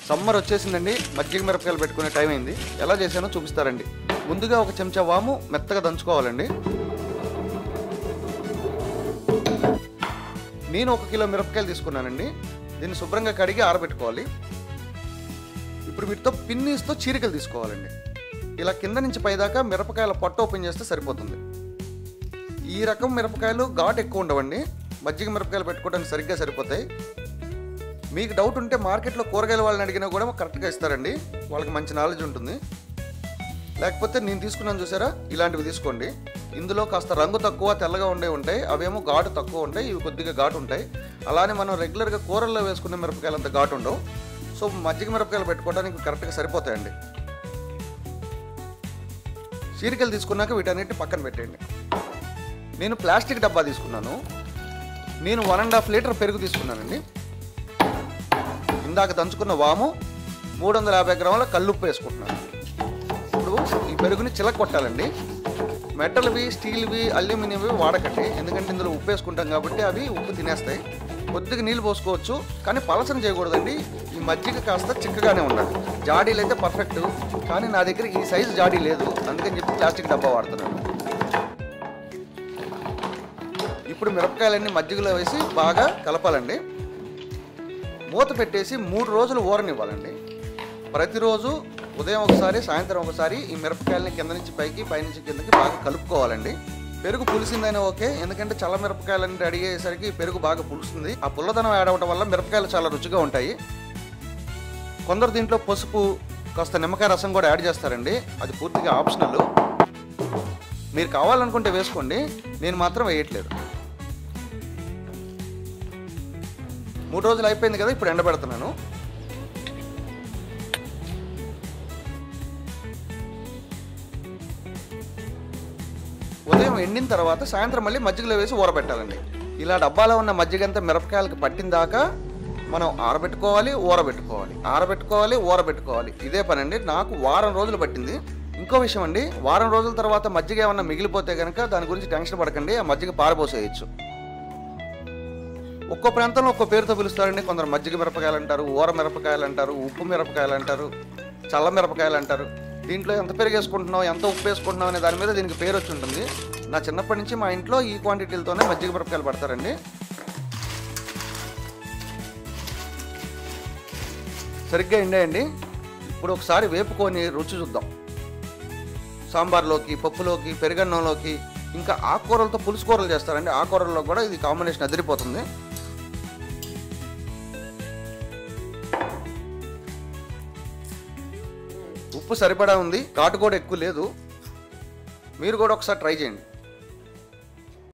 Summer వచ్చేసిందండి, మజ్జిగ మిరపకాయలు పెట్టుకునే టైం అయింది. ఎలా చేశానో చూపిస్తారండి. ముందుగా ఒక చెంచా వాము మెత్తగా దంచుకోవాలండి. నేను 1 కిలో మిరపకాయలు తీసుకున్నానండి. దీన్ని శుభ్రంగా కడిగి ఆరబెట్టుకోవాలి. ఇప్పుడు వీటితో పిన్నీస్తో చీరికలు తీసుకోవాలండి. ఇలా కింద నుంచి పైదాకా మిరపకాయల పొట్ట ఓపెన్ చేస్తే సరిపోతుంది. ఈ రకం మిరపకాయలు ఘాటు ఎక్కువ ఉండవండి. మజ్జిగ మిరపకాయలు పెట్టుకోవడానికి సరిగ్గా సరిపోతాయి. మీకు డౌట్ ఉంటే మార్కెట్లో కూరగాయల వాళ్ళని అడిగినా కూడా కరెక్ట్గా ఇస్తారండి. వాళ్ళకి మంచి నాలెడ్జ్ ఉంటుంది. లేకపోతే నేను తీసుకున్నాను చూసారా, ఇలాంటివి తీసుకోండి. ఇందులో కాస్త రంగు తక్కువ తెల్లగా ఉంటాయి. అవేమో ఘాటు తక్కువ ఉంటాయి, ఇవి కొద్దిగా ఘాటు ఉంటాయి. అలానే మనం రెగ్యులర్గా కూరల్లో వేసుకునే మిరపకాయలు అంత ఘాటు ఉండవు. సో మజ్జిగ మిరపకాయలు పెట్టుకోవడానికి కరెక్ట్గా సరిపోతాయండి. చీరికలు తీసుకున్నాక వీటన్నిటిని పక్కన పెట్టండి. నేను ప్లాస్టిక్ డబ్బా తీసుకున్నాను. నేను 1.5 లీటర్ పెరుగు తీసుకున్నానండి. ఇందాక దంచుకున్న వాము, 350 గ్రాముల కల్లుప్పు వేసుకుంటున్నాను. ఇప్పుడు ఈ పెరుగుని చిలకొట్టాలండి. మెటల్వి, స్టీల్వి, అల్యూమినియంవి వాడకండి. ఎందుకంటే ఇందులో ఉప్పు వేసుకుంటాం కాబట్టి అవి ఉప్పు తినేస్తాయి. కొద్దిగా నీళ్ళు పోసుకోవచ్చు, కానీ పలసన చేయకూడదండి. ఈ మజ్జిగ కాస్త చిక్కగానే ఉండాలి. జాడీలు అయితే పర్ఫెక్ట్, కానీ నా దగ్గర ఈ సైజు జాడీ లేదు, అందుకని చెప్పి ప్లాస్టిక్ డబ్బా వాడుతున్నాను. ఇప్పుడు మిరపకాయలన్నీ మజ్జిగలో వేసి బాగా కలపాలండి. మూత పెట్టేసి 3 రోజులు ఊరనివ్వాలండి. ప్రతిరోజు ఉదయం ఒకసారి, సాయంత్రం ఒకసారి ఈ మిరపకాయలని కింద నుంచి పైకి, పైనుంచి కిందకి బాగా కలుపుకోవాలండి. పెరుగు పులిసిందైనా ఓకే, ఎందుకంటే చల్ల మిరపకాయలన్నీ రెడీ అయ్యేసరికి పెరుగు బాగా పులుస్తుంది. ఆ పుల్లదనం యాడ్ అవ్వడం వల్ల మిరపకాయలు చాలా రుచిగా ఉంటాయి. కొందరు దీంట్లో పసుపు, కాస్త నిమ్మకాయ రసం కూడా యాడ్ చేస్తారండి. అది పూర్తిగా ఆప్షనల్. మీరు కావాలనుకుంటే వేసుకోండి, నేను మాత్రం వేయట్లేదు. 3 రోజులు అయిపోయింది కదా, ఇప్పుడు ఎండబెడుతున్నాను. ఉదయం ఎండిన తర్వాత సాయంత్రం మళ్ళీ మజ్జిగలో వేసి ఊరబెట్టాలండి. ఇలా డబ్బాలో ఉన్న మజ్జిగంతా మిరపకాయలకు పట్టిన దాకా మనం ఆరబెట్టుకోవాలి, ఊరబెట్టుకోవాలి, ఆరబెట్టుకోవాలి, ఊరబెట్టుకోవాలి. ఇదే పని అండి. నాకు వారం రోజులు పట్టింది. ఇంకో విషయం అండి, వారం రోజుల తర్వాత మజ్జిగ ఏమన్నా మిగిలిపోతే కనుక దాని గురించి టెన్షన్ పడకండి, ఆ మజ్జిగ పారబోసేయచ్చు. ఒక్కో ప్రాంతంలో ఒక్కో పేరుతో పిలుస్తారండి. కొందరు మజ్జిగ మిరపకాయలు అంటారు, ఊర మిరపకాయలు అంటారు, ఉప్పు మిరపకాయలు అంటారు, చల్ల మిరపకాయలు అంటారు. దీంట్లో ఎంత పెరుగు వేసుకుంటున్నావు, ఎంత ఉప్పు వేసుకుంటున్నావు అనే దాని మీద దీనికి పేరు వచ్చి ఉంటుంది. నా చిన్నప్పటి నుంచి మా ఇంట్లో ఈ క్వాంటిటీలతోనే మజ్జిగ మిరపకాయలు పడతారండి. సరిగ్గా ఎండేయండి. ఇప్పుడు ఒకసారి వేపుకొని రుచి చూద్దాం. సాంబార్లోకి, పప్పులోకి, పెరుగన్నంలోకి, ఇంకా ఆకుకూరలతో పులుసు కూరలు చేస్తారండి. ఆకుకూరల్లో కూడా ఇది కాంబినేషన్ అదిరిపోతుంది. ఉప్పు సరిపడా ఉంది, ఘాటు కూడా ఎక్కువ లేదు. మీరు కూడా ఒకసారి ట్రై చేయండి.